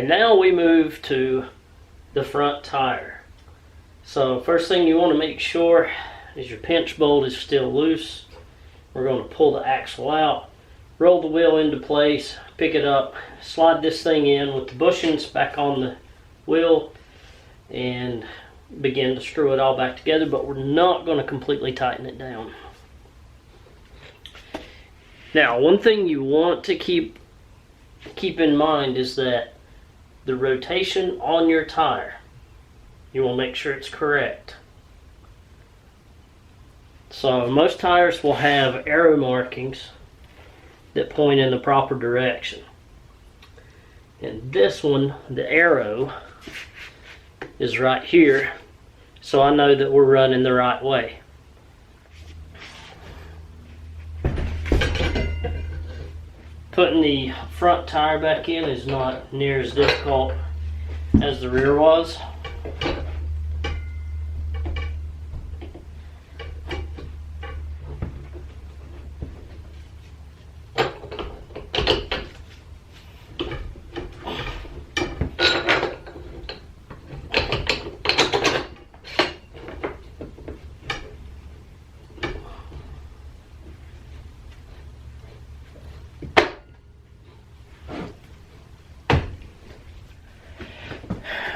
Okay, now we move to the front tire. So first thing you want to make sure is your pinch bolt is still loose. We're going to pull the axle out, roll the wheel into place, pick it up, slide this thing in with the bushings back on the wheel, and begin to screw it all back together, but we're not going to completely tighten it down. Now, one thing you want to keep in mind is that the rotation on your tire, you want to make sure it's correct. So most tires will have arrow markings that point in the proper direction. And this one, the arrow, is right here, so I know that we're running the right way. Putting the front tire back in is not near as difficult as the rear was.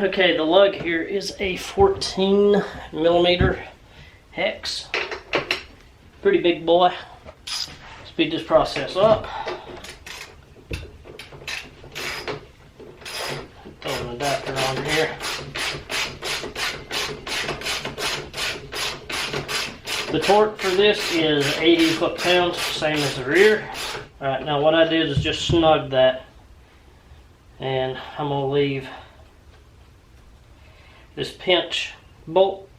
Okay, the lug here is a 14 millimeter hex. Pretty big boy. Speed this process up. Throw an adapter on here. The torque for this is 80 foot-pounds, same as the rear. Alright, now what I did is just snug that, and I'm going to leave this pinch bolt.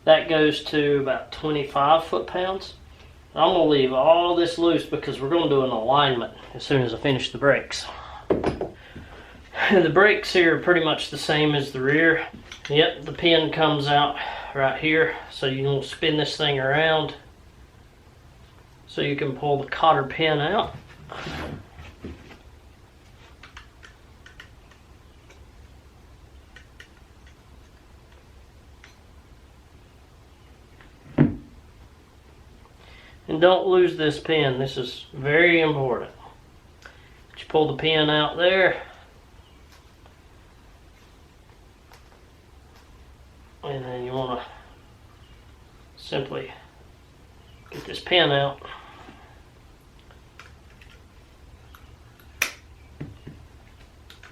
That goes to about 25 foot-pounds. I'm going to leave all this loose because we're going to do an alignment as soon as I finish the brakes. And the brakes here are pretty much the same as the rear. Yep, the pin comes out right here, so you can spin this thing around so you can pull the cotter pin out. And don't lose this pin. This is very important. You pull the pin out there, and then you want to simply get this pin out.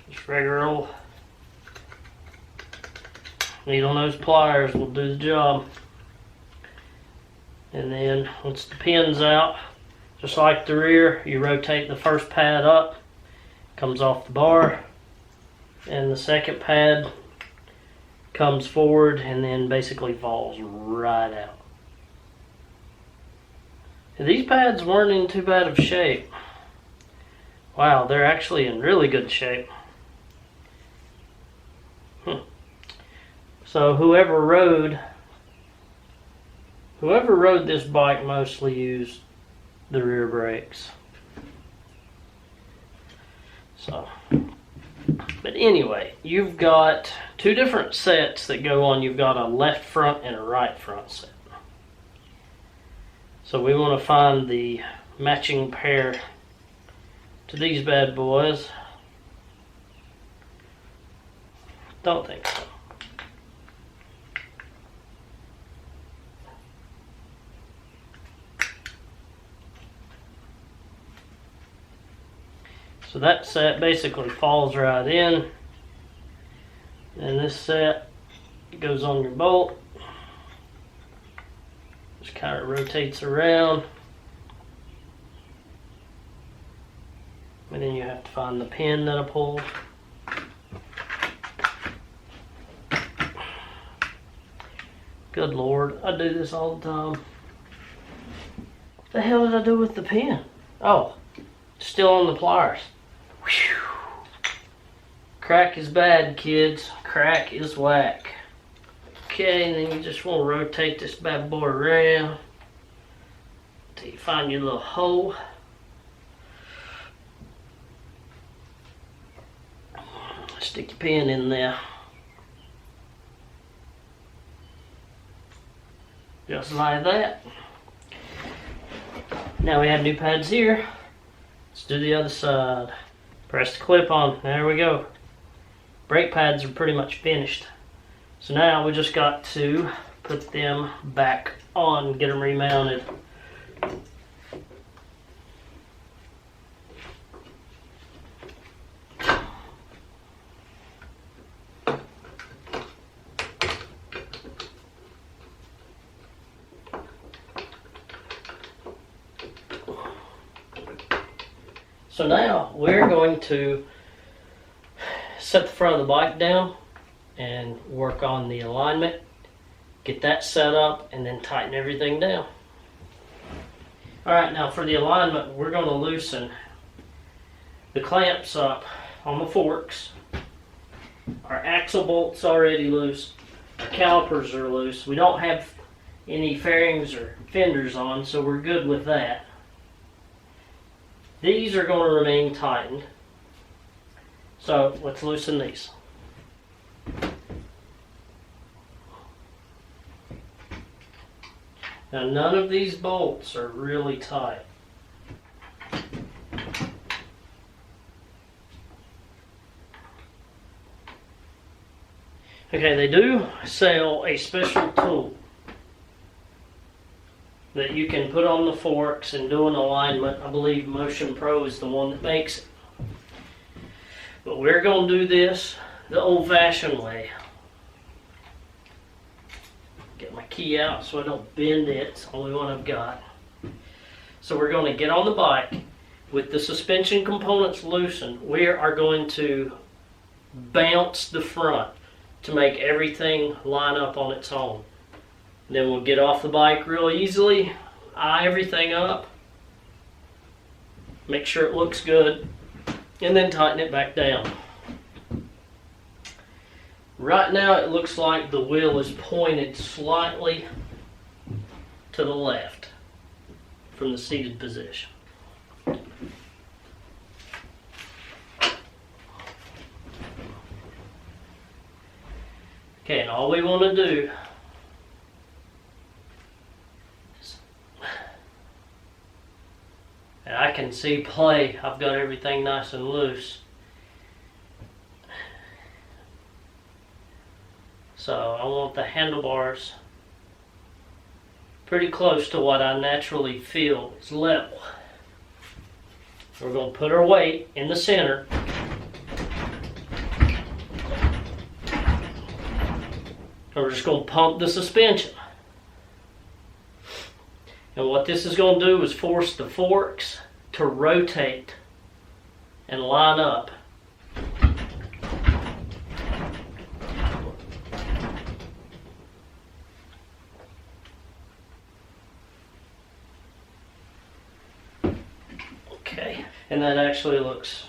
Just regular old needle nose pliers will do the job. And then once the pin's out, just like the rear, you rotate the first pad up, comes off the bar, and the second pad comes forward and then basically falls right out. And these pads weren't in too bad of shape. Wow, they're actually in really good shape. So whoever rode this bike mostly used the rear brakes. So, but anyway, you've got two different sets that go on. You've got a left front and a right front set. So we want to find the matching pair to these bad boys. Don't think so. So that set basically falls right in, and this set goes on your bolt, just kind of rotates around, and then you have to find the pin that I pulled. Good Lord, I do this all the time. What the hell did I do with the pin? Oh, still on the pliers. Whew. Crack is bad, kids. Crack is whack. Okay, and then you just want to rotate this bad boy around until you find your little hole. Stick your pin in there. Just like that. Now we have new pads here. Let's do the other side. Press the clip on. There we go. Brake pads are pretty much finished. So now we just got to put them back on, get them remounted. So now we're going to set the front of the bike down and work on the alignment, get that set up, and then tighten everything down. Alright, now for the alignment, we're going to loosen the clamps up on the forks. Our axle bolt's already loose. Our calipers are loose. We don't have any fairings or fenders on, so we're good with that. These are going to remain tightened. So let's loosen these. Now none of these bolts are really tight. Okay, they do sell a special tool that you can put on the forks and do an alignment. I believe Motion Pro is the one that makes it. But we're going to do this the old-fashioned way. Get my key out so I don't bend it. It's the only one I've got. So we're going to get on the bike with the suspension components loosened. We are going to bounce the front to make everything line up on its own. Then we'll get off the bike real easily, eye everything up, make sure it looks good, and then tighten it back down. Right now it looks like the wheel is pointed slightly to the left from the seated position. Okay, and all we want to do is, and I can see play, I've got everything nice and loose. So I want the handlebars pretty close to what I naturally feel is level. We're going to put our weight in the center. And we're just going to pump the suspension. And what this is going to do is force the forks to rotate and line up. Okay, and that actually looks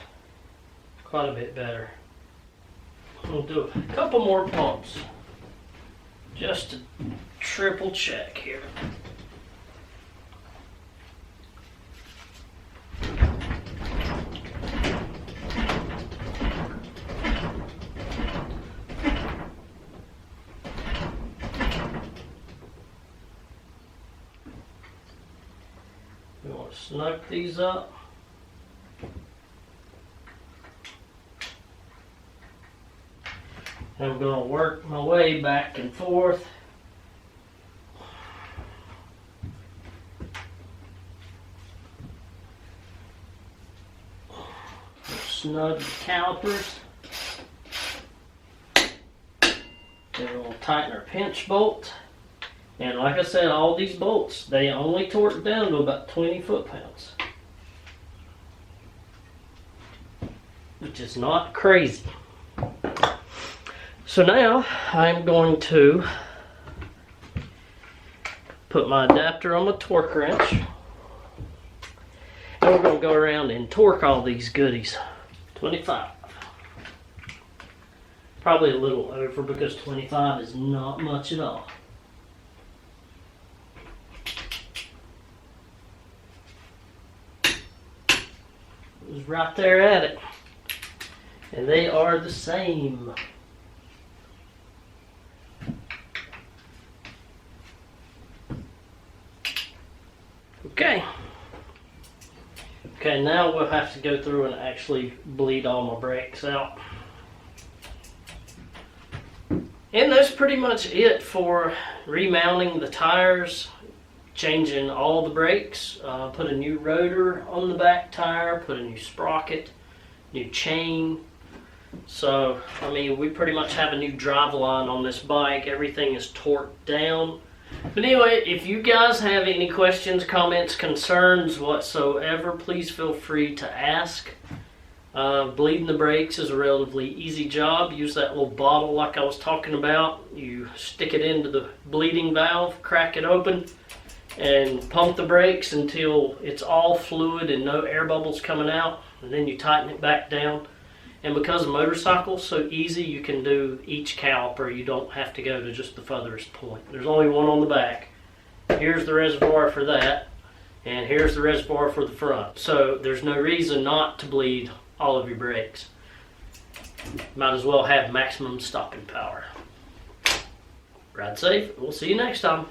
quite a bit better. We'll do a couple more pumps just to triple check here. We want to snug these up. I'm going to work my way back and forth. Snug the calipers. Then we'll tighten our pinch bolt. And like I said, all these bolts, they only torque down to about 20 foot-pounds. Which is not crazy. So now I'm going to put my adapter on my torque wrench. And we're going to go around and torque all these goodies. 25. Probably a little over because 25 is not much at all. It was right there at it. And they are the same. Okay. Okay, now we'll have to go through and actually bleed all my brakes out. And that's pretty much it for remounting the tires, changing all the brakes, put a new rotor on the back tire, put a new sprocket, new chain. So, I mean, we pretty much have a new drive line on this bike. Everything is torqued down. But anyway, if you guys have any questions, comments, concerns whatsoever, please feel free to ask. Bleeding the brakes is a relatively easy job. Use that little bottle like I was talking about. You stick it into the bleeding valve, crack it open, and pump the brakes until it's all fluid and no air bubbles coming out. And then you tighten it back down. And because the motorcycle's so easy, you can do each caliper. You don't have to go to just the furthest point. There's only one on the back. Here's the reservoir for that. And here's the reservoir for the front. So there's no reason not to bleed all of your brakes. Might as well have maximum stopping power. Ride safe. We'll see you next time.